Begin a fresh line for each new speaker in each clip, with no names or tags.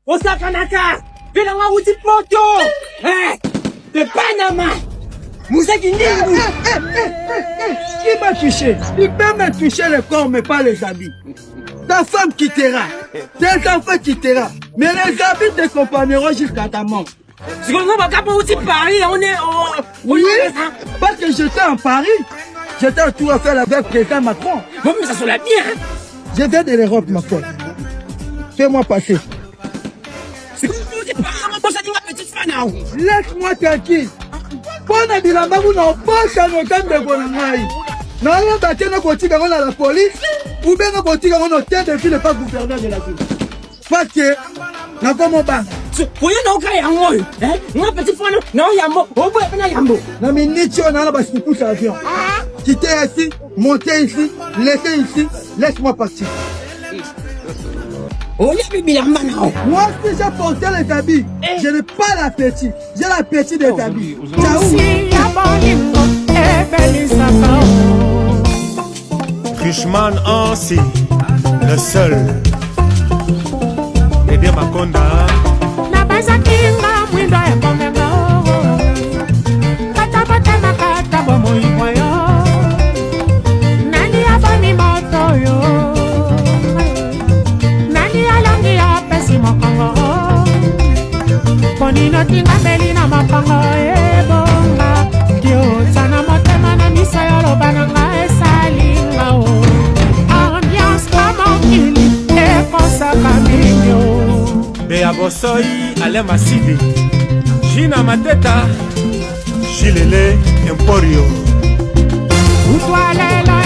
Osakanaka, Vilanga Utipoto, de Panama, Mousaki Ndingu.
Qui m'a touché? Tu peux me toucher le corps, mais pas les habits. Ta femme quittera, tes enfants quittera, mais les habits te accompagneront jusqu'à ta mort.
C'est qu'on va pas aussi Paris, on est
oui, parce que j'étais en Paris, j'étais en tour à faire avec le président Macron.
Bon, mais ça se l'a bien.
Je viens de l'Europe, ma foi. Fais-moi passer.
C'est comme vous êtes pas petite fan.
Laisse-moi tranquille. Pona bilamba kuna bosa no tambe bona ngai. Na yo batena kotika ngona la police ou bien kotika ngona hôtel de ville pas gouverneur de la ville. Parce que na komo ba.
Oyo na oka yango. Nga petite fan na yambo. Obo na yambo.
Na minute on a la bas pour ça avion. Quitter ici, monter ici, laisser ici, laisse-moi partir.
Moi
si j'ai porté les habits, je n'ai pas l'appétit. J'ai l'appétit des habits.
Fishman Ansi, le seul. Média Makonda.
Ponino tinga belina mapango ebonga Kiotana motema na misa yolo bananga esalinga o Ambiance kama kili ekosa kaminyo
Bea Bosoi, Alain Massidi Gina Mateta Gilele Emporio
Utwalela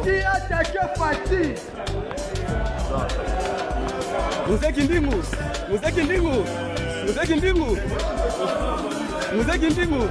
Qui a attaqué Fatih?
Muzeki Ndingu, Muzeki Ndingu, Muzeki Ndingu, Muzeki Ndingu.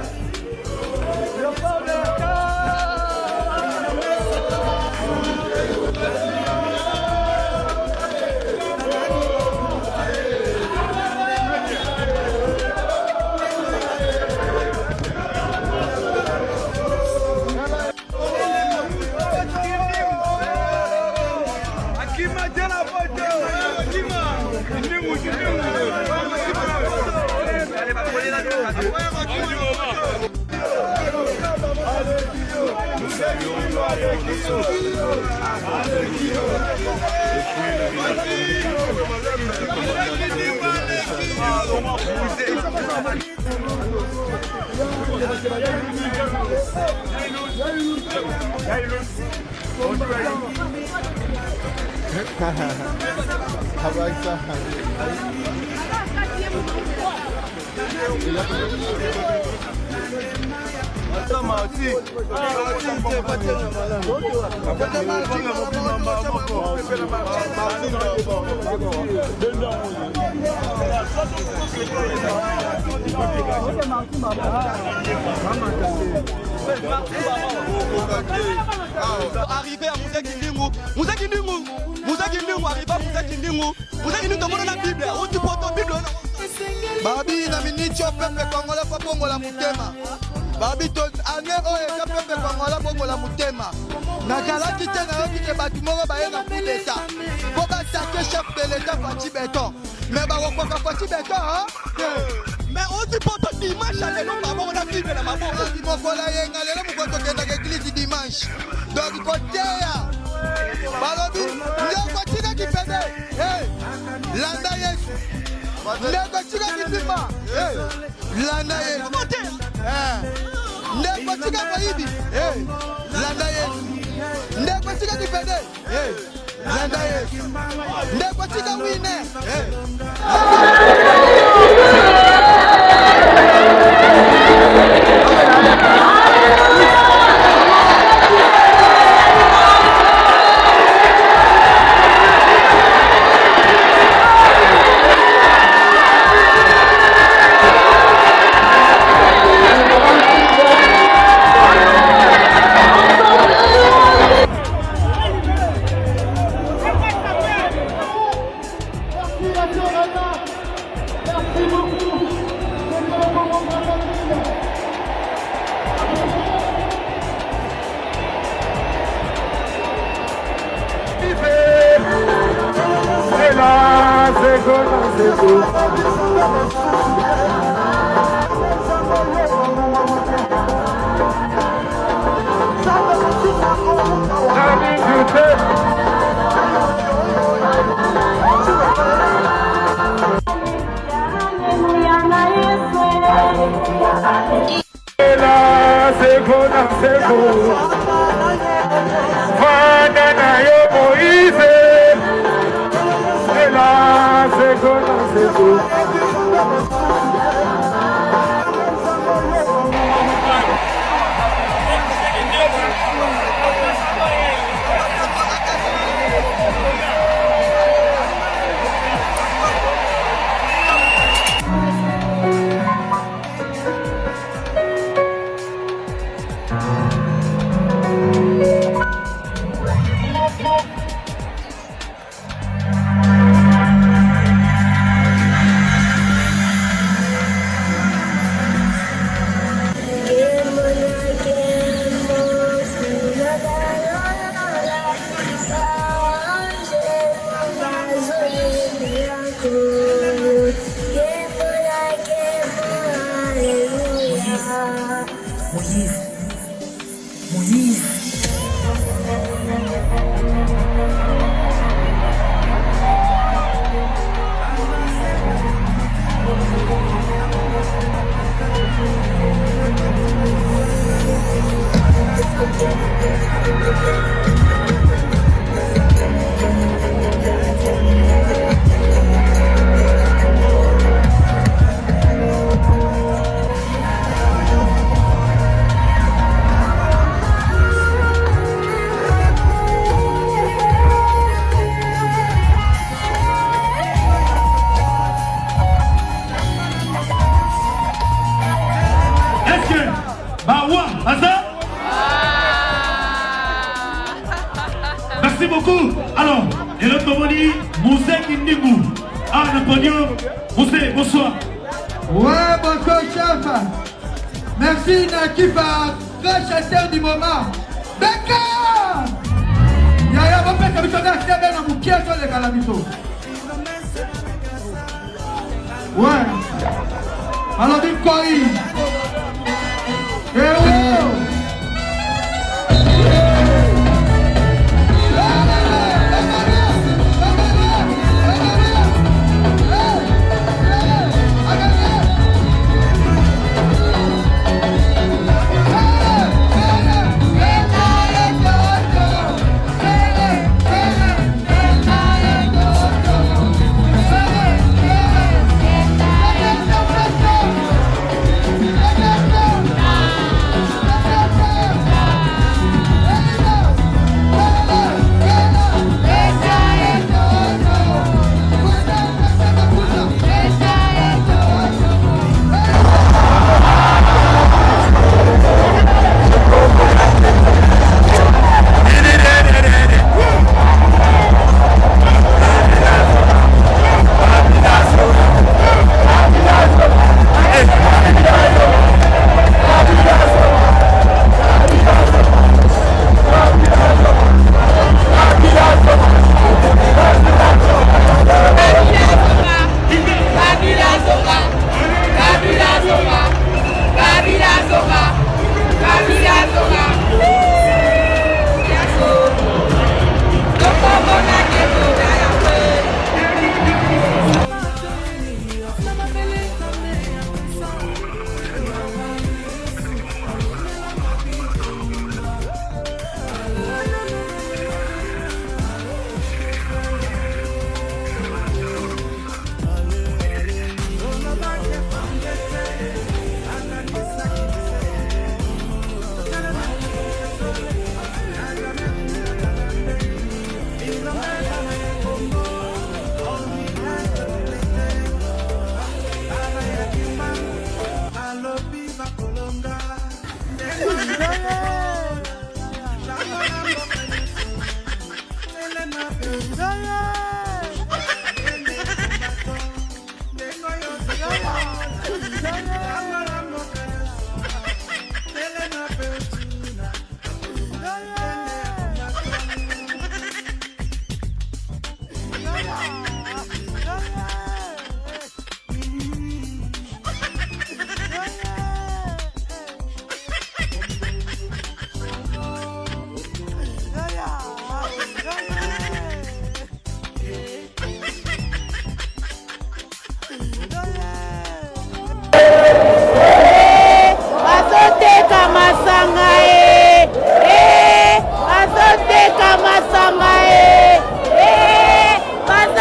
Arrivé à Muzeki Ndingu, Muzeki Ndingu, Muzeki Ndingu, arrivé à Muzeki Ndingu, Muzeki Ndingu, tomona na Bible, où tu portes ton Bible.
Babi na miniti o peuple congolais fa bongola mutema. Babi to ane oyo ka peuple congolais bongola mutema. Na kalaki te na yoki te batu moko baye na coup d'état. Po ba attaquer chef de l'état Fati Beton. Mais ba wokoka Fati Beton hein?
Mais où tu portes dimanche à l'élo maman na Bible na maman.
Di mokola yenga lelo mukoto kenda ke église dimanche. Donc côté ya. Balobi ndeko tika kipende. Hey! Landa Yesu. Ndeko tika kipima. Hey! Landa Yesu. Ndeko tika koyibi. Hey! Landa Yesu. Ndeko tika kipende. Hey! Landa Yesu. Ndeko tika wine. Hey!
Merci beaucoup. Alors, et l'autre Moni, Moussé Kindingou. Ah, Napoléon, Moussé, bonsoir.
Ouais, bonsoir, chef. Merci, Naki, par grand chanteur du moment. Beka! Yaya, mon père, comme tu as acheté bien dans mon pied sur les calamitos. Ouais. Alors, du Koi. Eh oh!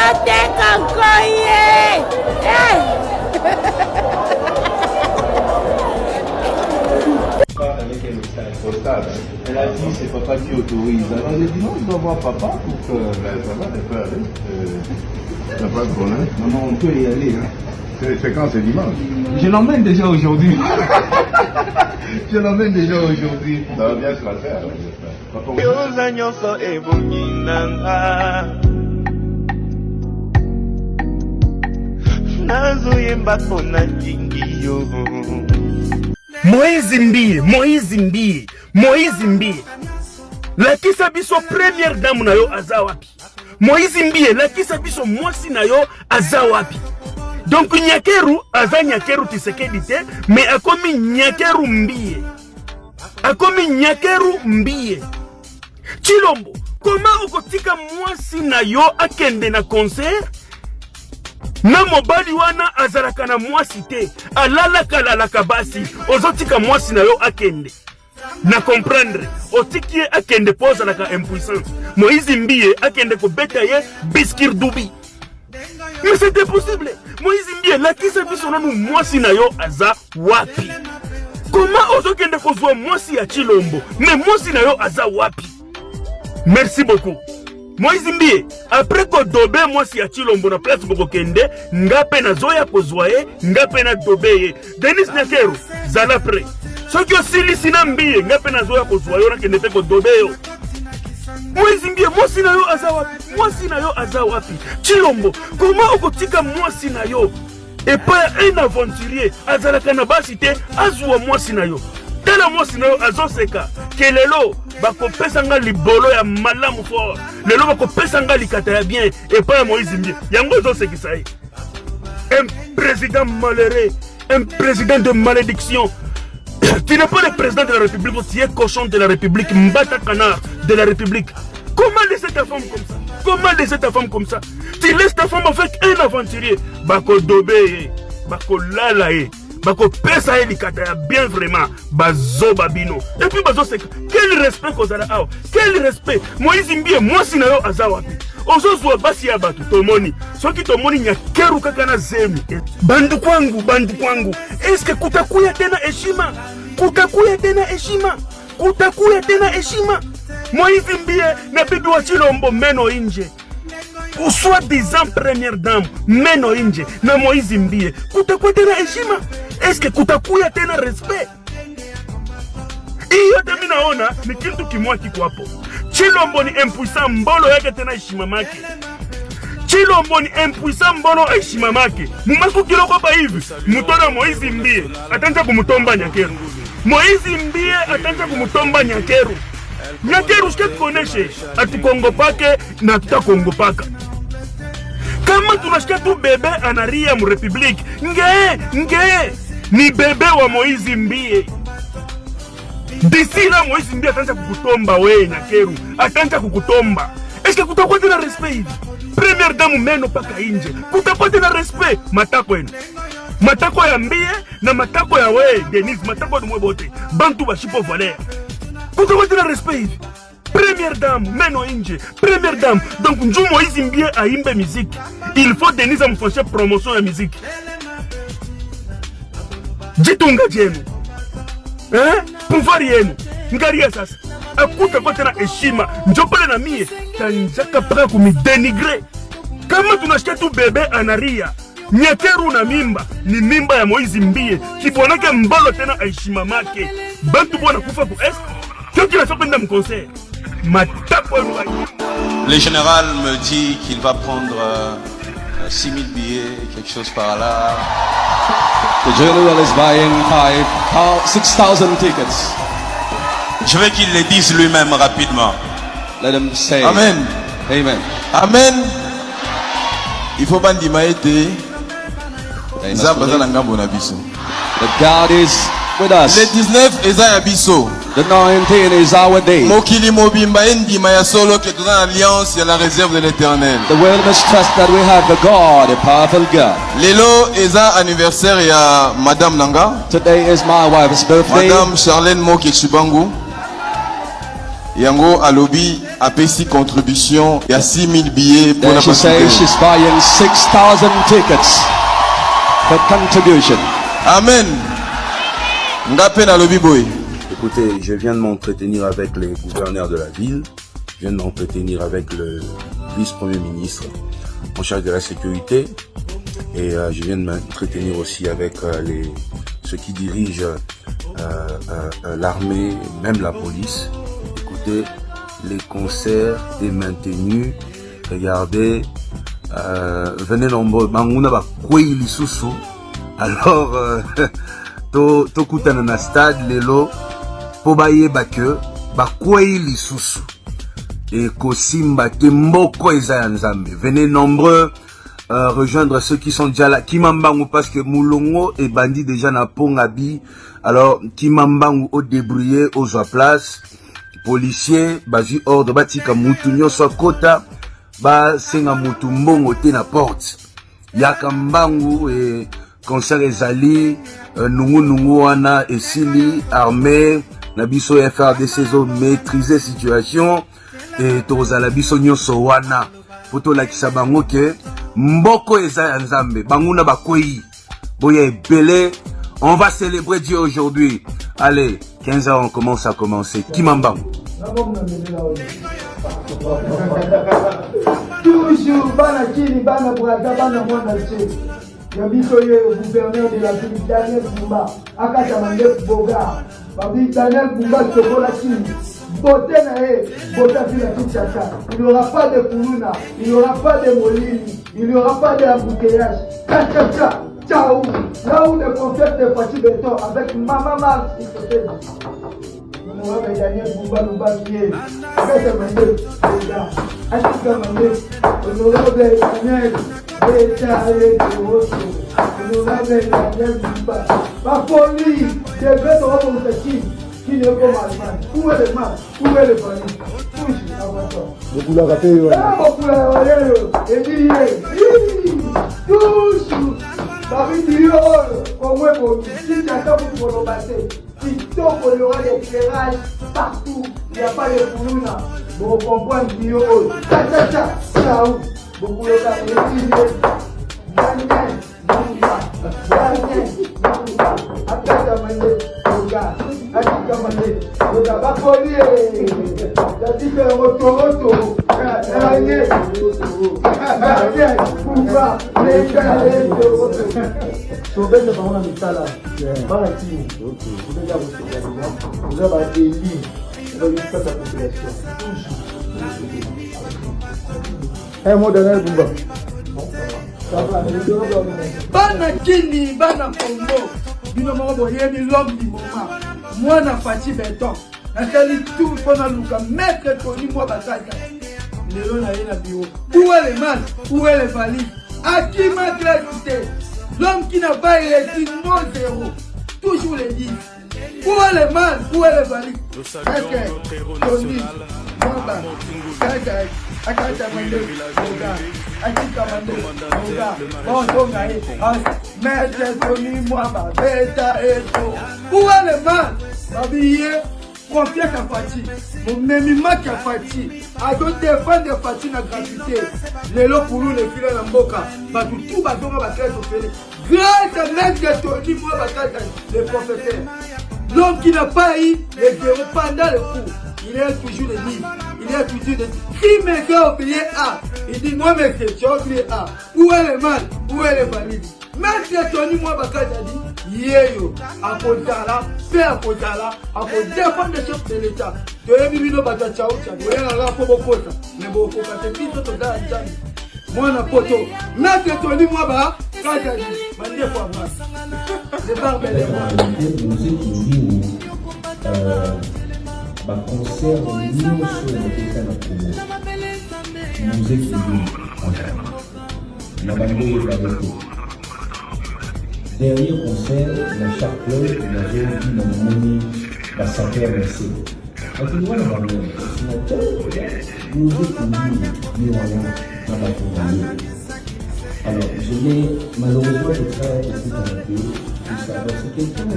Azoteka koye.
Avec un message postal. Elle a dit c'est papa qui autorise. Alors j'ai dit non, je dois voir papa pour que ça va, elle peut aller. Il n'y a pas de problème. Non, on peut y aller. Hein. C'est quand? C'est dimanche. Je l'emmène déjà aujourd'hui. Je l'emmène déjà aujourd'hui. Ça va bien se la faire.
Moïse Mbie lakisa biso première dame na yo aza wapi? Moïse Mbie lakisa biso mwasi na yo aza wapi? Donc Nyakeru aza Nyakeru Tshisekedi te, mais akomi Nyakeru Mbie. Chilombo, comment okotika mwasi na yo akende na concert? Na mobali wana azalaka na mwasi te, alalaka basi, ozotika mwasi na yo akende. Na comprendre, otiki akende poza laka impuissance. Moïse Mbie akende ko beta ye Biskir Dubi. Mais c'était possible. Moïse Mbie lakisa biso nanu mwasi na yo aza wapi? Comment ozokende kozwa mwasi ya Chilombo, mais mwasi na yo aza wapi? Merci beaucoup. Moïse Mbie, après ko dobe mwasi ya Chilombo na place boko kende, ngape na zoya kozwaye, ngape na dobeye. Denis Nyakeru, zala pre. Soki osili sina Mbie, ngape na zoya kozwayo na kende te ko dobeyo. Moïse Mbie, mwasi na yo aza wapi? Mwasi na yo aza wapi? Chilombo, comment okotika mwasi na yo? Et pas un aventurier, azalaka na basi te, azwa mwasi na yo. Tala mwasi na yo azoseka, kelelo, bako pesanga libolo ya malamu fort. Lelo bako pesanga likata ya bien, et pas Moïse Mbie. Yango azosekisa ye. Un président malheureux, un président de malédiction. Tu n'es pas le président de la République, tu es cochon de la République, mbata canard de la République. Comment laisser ta femme comme ça? Comment laisser ta femme comme ça? Tu laisses ta femme avec un aventurier. Bako dobe, bako lalae, bako pesa likata ya bien vraiment, bazo babino. Et puis bazo seka. Quel respect kozala ao? Quel respect? Moïse Mbie, mwasi na yo aza wapi? Ozozwa basi ya batu tomoni. Soki tomoni Nyakeru kaka na zemi. Bandu kwangu. Eske kutakuya tena heshima? Kutakuya tena heshima? Moïse Mbie na bibi wa Chilombo meno inje. Soi-disant première dame meno inje na Moïse Mbie. Kutakuya tena heshima? Eske kutakuya tena respect? Iyo temi naona ni kintu kimwa kiko hapo. Chilombo ni impuissant mbolo yake tena heshima make. Chilombo ni impuissant mbolo heshima make. Mumaku kiloko pa hivi. Mutona Moïse Mbie atanja kumutomba Nyakeru. Moïse Mbie atanja kumutomba Nyakeru. Nyakeru shike tukoneshe atukongo pake na tutakongopaka. Kama tunashika tu bebe anaria mu republique. Nge ni bebe wa Moïse Mbie. D'ici là Moïse Mbie atanja kukutomba we Nyakeru. Atanja kukutomba. Est-ce que kutakuwa tena respect hivi? Première dame meno paka inje. Kutakuwa tena respect matako yenu. Matako ya Mbie na matako ya we Denis, matako ni mwebote. Bantu bashipo valeur. Kutakuwa tena respect hivi? Première dame meno inje. Première dame. Donc nju Moïse Mbie aimbe musique. Il faut Denis amfonshe promotion ya musique. Jitunga jenu. Pouvoir yenu. Ngaria sasa. Akuta kwa tena heshima. Njopale na mie. Tanjaka paka kumidénigrer. Kama tunashika tu bebe anaria. Nyakeru na mimba. Ni mimba ya Moïse Mbie. Kibonake mbalo tena heshima make. Bantu bwana kufa ku est. Kyo kila sopenda mkonser. Matapo ya
Le général me dit qu'il va prendre 6000 billets, quelque chose par là.
The general is buying 6,000 tickets.
Je veux qu'il le dise lui-même rapidement.
Let him say.
Amen.
Amen.
Amen. Il faut pas dire maïté.
The God is with us.
Le 19 est à Abisso.
The 19 is our day.
Mokili mobimba endi maya solo que dans l'alliance et la réserve de l'Éternel.
The world must trust that we have the God, a powerful God.
Lelo eza anniversaire ya Madame Nanga.
Today is my wife's birthday.
Madame Charlène Moke Chibangu.
Yango Alobi a payé 6 contributions. Il y a 6000 billets pour
Then she says she's buying 6,000 tickets for contribution.
Amen. Ngapen Alobi boy.
Écoutez, je viens de m'entretenir avec les gouverneurs de la ville. Je viens de m'entretenir avec le vice-premier ministre en charge de la sécurité. Et je viens de m'entretenir aussi avec ceux qui dirigent l'armée, même la police. Écoutez, les concerts est maintenus. Regardez, venez nombreux. Banguna ba kwei lisusu. Alors, to kutana na stade lelo po bayeba ke ba kwei lisusu. Et kosimba ke mboko eza ya Nzambe. Venez nombreux. Rejoindre ceux qui sont déjà là. Kimambangu parce que Moulongo est bandit déjà na Pongabi. Alors Kimambangu au débrouillé aux place. Policiers bazi ordre batika mutu nyoso kota ba senga mutu mbongo te na porte. Yakambangu et concert ezali nungu wana esili armée na biso FRDC zo maîtriser situation et tozala biso nyoso wana poto la kisabango ke mboko eza ya Nzambe banguna bakwei boya ebele. On va célébrer Dieu aujourd'hui. Allez, 15h on commence à commencer. Kimambangu.
Toujours bana kini bana brada bana mwana che. Yabito ye gouverneur de la ville Daniel Bumba akata mande boga. Babi Daniel Bumba chokola kini. Boté na bota vila Kinshasa. Il n'y aura pas de Kuluna, il n'y aura pas de Molini, il n'y aura pas d'embouteillage. Cha. Ciao. Là où le concert de Fatih Béton avec Maman Mars, il se fait. Nous avons gagné Bouba Loubabier. Avec le mandé, les gars. Avec le mandé, nous avons gagné Béta et Rosso. Nous avons gagné Bouba. Ma folie, c'est vrai de remonter qui n'est pas mal. Où est le mal? Où est le mal? Beaucoup la raté. Beaucoup la raté. Et dit, toujours. Babi Dio, au moins pour si j'attends pour le passer, si tant qu'il y aura des éclairages partout, il n'y a pas de Kuluna. Bon, on comprend Dio. Ciao. Beaucoup de gens, un mot de l'air, Bumba. Bana Kini, Bana Congo, bino mo boye mi lobby du moment. Moi na Fatih Béton. Na kali tout pendant Luka maître Tony moi bataka. Lelo na yena bio. Où est le mal? Où est le valide? À qui m'a gratuité? L'homme qui n'a pas été non zéro. Toujours les 10. Où est le mal? Où est le valide? Tony. Baba. Kaka. Akata mande. Oga. Akita mande. Oga. Bon gaé. Maître Tony moi ba beta et tout. Où est le mal? Babiyé. Confiance à Fatih. Mon même match à Fatih. A d'autres défendre de Fatih na gratuité. Les lots pour nous les filets dans Boka. Bah tout va donc va faire souffrir. Grâce à maître Tony moi va faire les professeurs. L'homme qui n'a pas eu les zéros pendant le coup. Il est toujours le livre. Il est toujours le qui me fait oublier A. Il dit moi mes questions oublié A. Où est le mal? Où est le valide? Maître Tony moi va faire dit yeyo. À Kotala, fait à Kotala, à défendre le chef de l'État. De l'émino bata chao chao. Vous avez un rapport au côté. Mais bon, faut pas te dire que tu as un jam. Moi na poto. Maître Tony moi va. Quand tu as dit, mandez fois moi. C'est pas belle
bah concert nous sur le État na Congo musique na bango la retour dernier concert dans chaque club la zone qui n'a moni la savoir merci en tout cas la bango musique ni rien dans la Congo. Alors je n'ai malheureusement de faire tout un peu tout ça parce que quelqu'un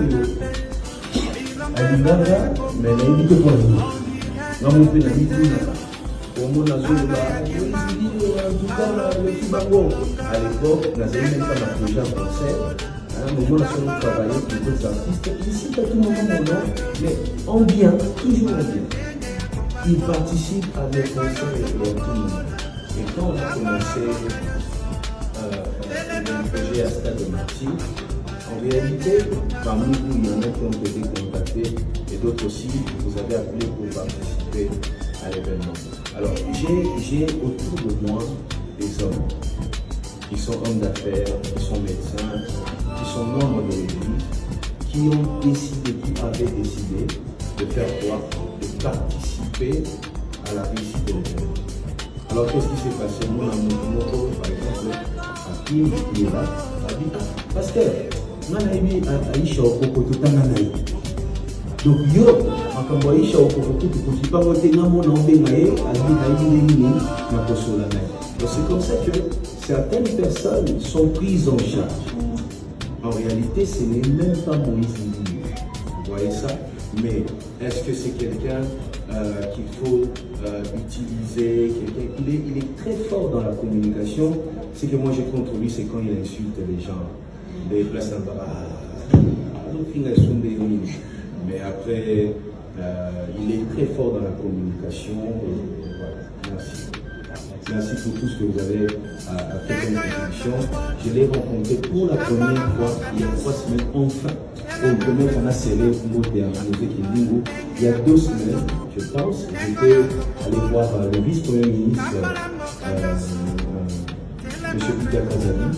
Alibaba, mais il dit que pour nous. Namo pe na mituna. Comme on a joué en tout cas le Kibango. À l'époque, on avait même pas ma projet en concert. À un moment, on a travaillé pour d'autres artistes. Ici, à tout moment, mais en bien, toujours en bien. Ils participent à mes concerts et à tout moment. Et quand on a commencé le projet à Stade de Martyr, en réalité, parmi vous, il y en a qui ont été contactés et d'autres aussi, vous avez appelé pour participer à l'événement. Alors, j'ai autour de moi des hommes qui sont hommes d'affaires, qui sont médecins, qui sont membres de l'Église, qui ont décidé, qui avaient décidé de faire quoi? De participer à la réussite de l'événement. Alors, qu'est-ce qui s'est passé? Moi, dans mon moto, par exemple, à qui il est là, a dit, parce que, Manaïbi a Aïcha au Koko, tout un anaï. Donc, yo, quand on Aïcha au Koko, tout ne pas voter dans mon nom, donc c'est comme ça que certaines personnes sont prises en charge. En réalité, ce n'est même pas Moïse Ndimbu. Vous voyez ça? Mais est-ce que c'est quelqu'un qu'il faut utiliser? Il est très fort dans la communication. Ce que moi j'ai contre lui, c'est quand il insulte les gens. Des places mais après, il est très fort dans la communication. Et voilà. Merci. Merci pour tout ce que vous avez fait comme contribution. Je l'ai rencontré pour la première fois il y a 3 semaines, enfin. Au premier qu'on a scellé le mot de Kinlingo. Il y a 2 semaines, je pense, j'étais allé voir le vice-premier ministre, M. Peter Kazani,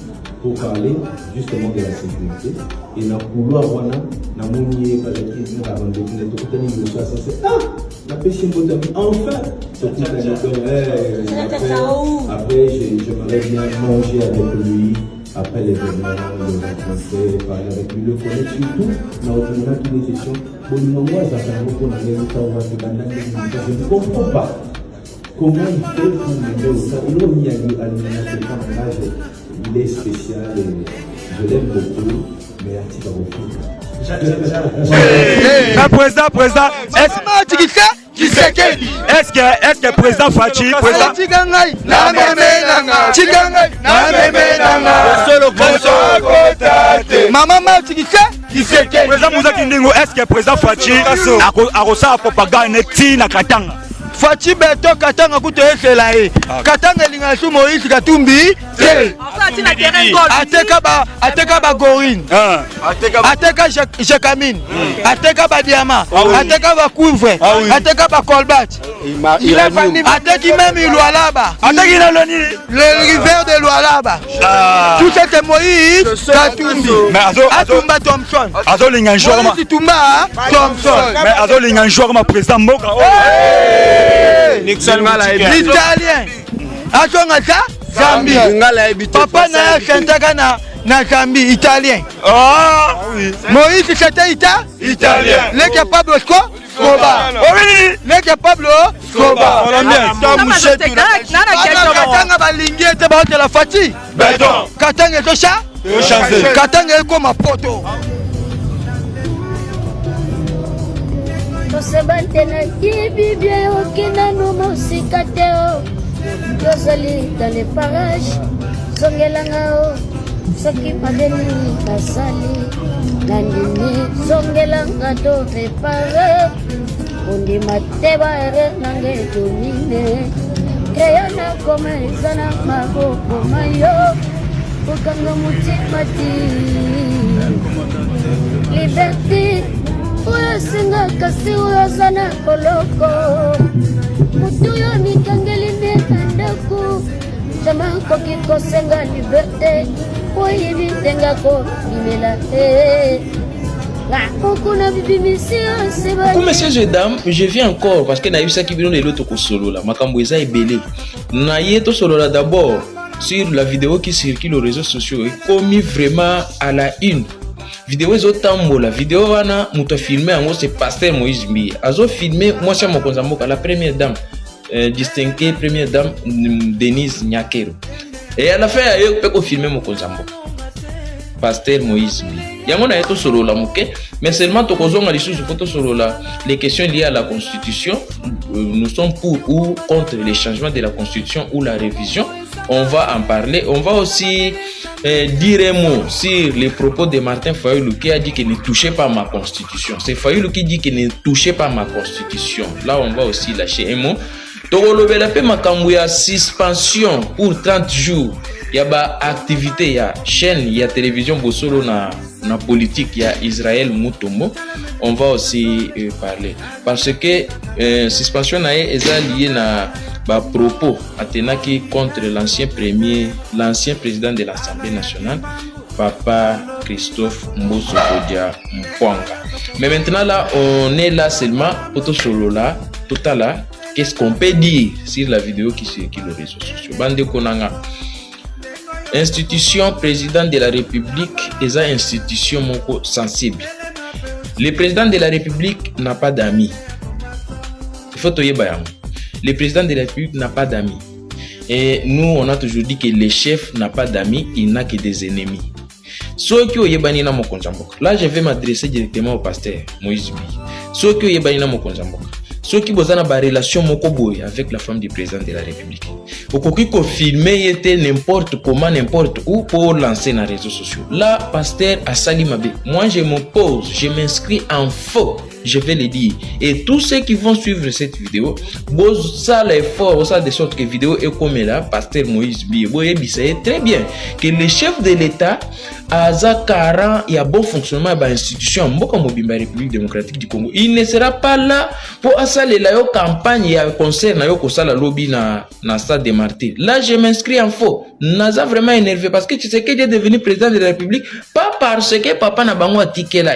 pour parler justement de la sécurité. Et dans le couloir, on a monié par les qui nous avons défini tout le temps. La péché enfin. Après, j'aimerais bien manger avec lui. Après l'événement, le rencontrer, parler avec lui, le connaître surtout. Dans une question, je ne comprends pas comment il fait pour mener au sein. Il est spécial et je l'aime beaucoup, mais Arti va
Président, est-ce que président Fachi,
président Moussa Kindingo, est-ce que président Fachi a reçu la propagande na Katanga?
Fachi Beto Katanga kutoesela e. Katanga lingasu Moïse Katumbi. Ateka ba Gorine. Ateka Jekamine. Ateka ba Diamant. Ateka ba Couvre. Ateka ba Colbat. Il a ateki même Lualaba. Ateki le rivière de Lualaba. Tout c'était Moïse Katumbi. Atumba Thompson.
Azo linganjora ma
Thompson.
Mais azo linganjora ma président Moka.
L'italien Achonga ça Zambie. Papa na chantaka na Zambie italien.
Ah oui.
Moïse c'était italien. Les capables Scoba. Les capables Scoba. Katanga balingi ete ba la Fati.
Béton.
Katanga tosha. Katanga comme poto.
Tosebante na kibibia okina numo sikateo. Yozali dans les parages. Songelangao. Soki madeni kasali. Nandini songelanga to repare. Undi mateba ere nange domine. Kreana kome sana maboko mayo. Ukanga mutimati. Liberté. Singa kasi uyozana koloko mutuyo mikangeli nekandaku jama koki kosenga liberté oyibi tengako bimela
Comme messieurs et dames, je viens encore parce que na yebisa ki bino lelo toko solo la makambo eza ebele na yeto solo la d'abord sur la vidéo qui circule aux réseaux sociaux et commis vraiment à la une. Vidéo ezotambola vidéo wana muto filmé yango c'est pasteur Moïse Mbi azo filmé moi c'est mokonza mboka la première dame distinguée première dame Denise Nyakero et à la fin ayo peko filmé mokonza mboka pasteur Moïse Mbi yango na yeto solo la moke mais seulement to kozonga lisusu photo solo la les questions liées à la constitution. Nous sommes pour ou contre les changements de la constitution ou la révision. On va en parler. On va aussi dire un mot sur les propos de Martin Fayoulou qui a dit qu'il ne touchait pas ma constitution. C'est Fayoulou qui dit qu'il ne touchait pas ma constitution. Là, on va aussi lâcher un mot. Togolobela pe makambo ya suspension pour 30 jours. Il y a activité, il y a chaîne, il y a télévision Bosolo na politique, il y a Israël Mutombo. On va aussi parler parce que suspension na est lié na propos atenaki contre l'ancien président de l'Assemblée nationale, Papa Christophe Mbosso Kodia Mpwanga. Mais maintenant là, on est là seulement pour solo là, total là. Qu'est-ce qu'on peut dire sur la vidéo qui circule aux réseaux sociaux? Bande Konanga. Institution président de la République est une institution sensible. Le président de la République n'a pas d'amis. Il faut toyer bayam. Le président de la République n'a pas d'amis. Et nous, on a toujours dit que le chef n'a pas d'amis, il n'a que des ennemis. Là, je vais m'adresser directement au pasteur Moïse Bi. Ceux qui ont une relation avec la femme du président de la République. Okoki ko filmer était n'importe comment, n'importe où pour lancer dans les réseaux sociaux. Là, pasteur Assali Mabe, moi je m'oppose, je m'inscris en faux. Je vais le dire. Et tous ceux qui vont suivre cette vidéo, ça l'effort, ça de sorte que vidéo est comme là, pasteur Moïse Bi, c'est très bien que le chef de l'État Aza Karan et à bon fonctionnement de l'institution Mboka Mobimba République démocratique du Congo. Il ne sera pas là pour assaler la campagne et concert na yo kosala lobby na stade des Martyrs. Là, je m'inscris en faux. Naza vraiment énervé parce que tu sais qu'il est devenu président de la République pas parce que papa n'a bango tiké là.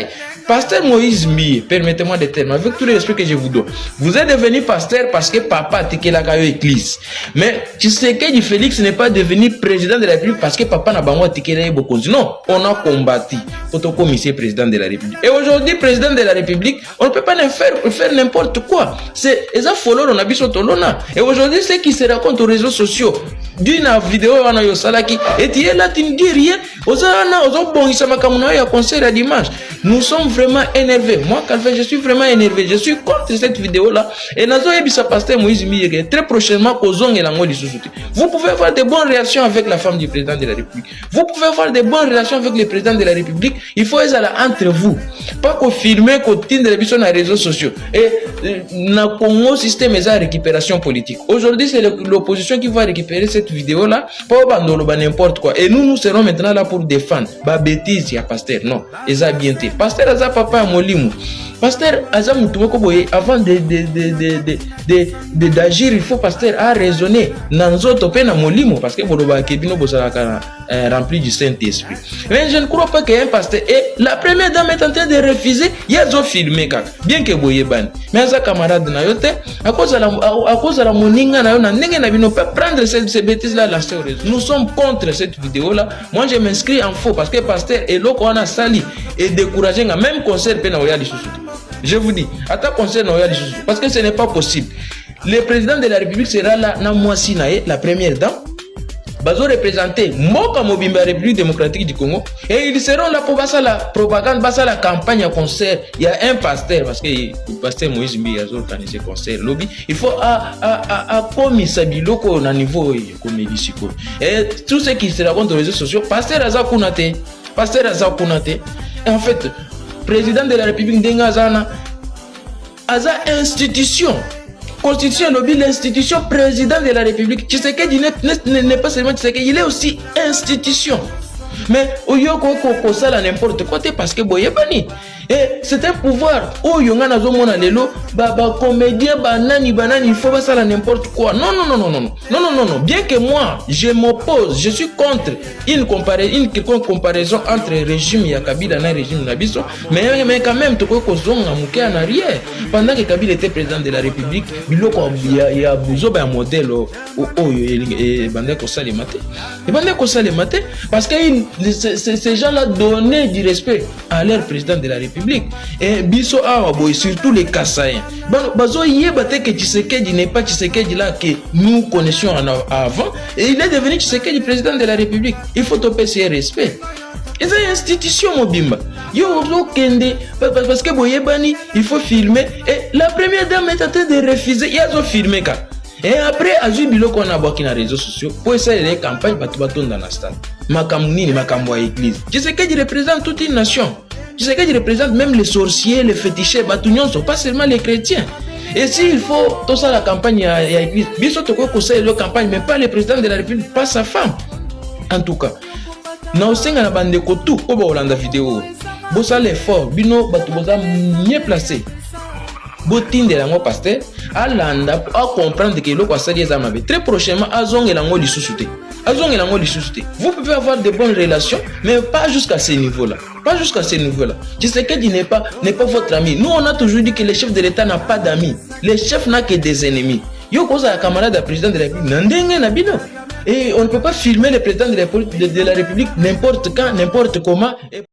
Pasteur Moïse Bi, permettez-moi de terme avec tout le respect que je vous donne. Vous êtes devenu pasteur parce que papa a tiké la caillou église. Mais tu sais que Félix n'est pas devenu président de la République parce que papa n'a bango tiké là beaucoup. Non. On a combattu pour le commissaire président de la République. Et aujourd'hui, président de la République, on ne peut pas faire n'importe quoi. C'est ça follow on a vu sur Tolona. Et aujourd'hui, ceux qui se racontent aux réseaux sociaux, d'une vidéo on a eu salaki et tu es là tu ne dis rien. Nous sommes vraiment énervés. Moi, Calvin, je suis vraiment énervé. Je suis contre cette vidéo là. Et Nazo Ebisa Pasteur Moïse Miyege très prochainement vous pouvez avoir de bonnes réactions avec la femme du président de la République. Vous pouvez avoir de bonnes relations avec le président de la République. Il faut être entre vous. Pas qu'on filme, qu'on tinde les sur les réseaux sociaux. Et na Congo système est à récupération politique. Aujourd'hui, c'est l'opposition qui va récupérer cette vidéo là. Pas n'importe quoi. Et nous serons maintenant là pour défendre. Bah bêtise, il y a pasteur. Non. Et ça bien été. Pasteur Aza Papa Molimu. Pasteur Aza Moutoumoko Boye, avant d'agir, il faut pasteur à raisonner. Nanzo topé na Molimo parce que Boloba Kebino Bosaraka rempli du Saint-Esprit. Mais je ne crois pas qu'il y ait un pasteur. Et la première dame est en train de refuser. Il y a zo filmé kaka. Bien que Boye ban. Mais Aza camarade na yote, à cause de la moninga na yo na nenge na bino pas prendre ces bêtises là lancer au réseau. Nous sommes contre cette vidéo là. Moi je m'inscris en faux parce que pasteur et l'autre on a sali et découragé même concert pe na oya lisusu. Je vous dis, attends concert na oya lisusu parce que ce n'est pas possible. Le président de la République sera là na Mwasi Nae, la première dame. Bazo représenter Mboka Mobimba République démocratique du Congo et ils seront là pour passer la propagande, passer la campagne à concert. Il y a un pasteur parce que le pasteur Moïse Mbi a organisé concert lobby. Il faut à commissaire biloko na niveau comédie. Et tout ce qui se raconte aux réseaux sociaux, pasteur Aza Kunate, et en fait président de la République Denga Zana Aza institution. Constitution lobby l'institution président de la République. Tshisekedi n'est pas seulement Tshisekedi, il est aussi institution. Mais oyoko ça la n'importe quoi parce que boyebani. Et c'est un pouvoir. Oh yonga nazo mona lelo baba comédien banani il faut pas ça la n'importe quoi. Non. Bien que moi je m'oppose, je suis contre une quelconque comparaison entre régime ya Kabila na régime Nabiso, mais quand même to ko zonga muke en arrière. Pendant que Kabila était président de la République, biloko ya buzo ba modèle et bandeko salemate. Et bandeko salemate parce que ces gens-là donnaient du respect à leur président de la République. Et biso awa boy surtout les Kassaïens. Bazo yebate que Tshisekedi n'est pas Tshisekedi là que nous connaissions avant et il est devenu Tshisekedi président de la République. Il faut topper ses respects. Et c'est une institution Mobimba. Yo kende parce que boyebani il faut filmer et la première dame est en train de refuser. Ils ont filmé quand. Et après azu biloko na boki na réseaux sociaux pour essayer les campagnes batu batonda na stade. Makamuni makambo à église. Tu sais qu'il représente toute une nation. Tu sais qu'il représente même les sorciers, les féticheurs, batunions sont pas seulement les chrétiens. Et s'il faut tout ça la campagne à l'église, biso to ko conseiller la campagne mais pas le président de la République, pas sa femme. En tout cas, na osenga na bande ko tout ko ba olanda vidéo. Bosa l'effort, bino batu bosa mieux placé. Botinde la ngo pasteur alanda à comprendre que loko asali ezamabe. Très prochainement azong elango lisusuté. Vous pouvez avoir de bonnes relations, mais pas jusqu'à ce niveau-là. Pas jusqu'à ce niveau-là. Tshisekedi n'est pas votre ami. Nous, on a toujours dit que le chef de l'État n'a pas d'amis. Le chef n'a que des ennemis. Yo koza la camarade du président de la République. Et on ne peut pas filmer le président de la République n'importe quand, n'importe comment.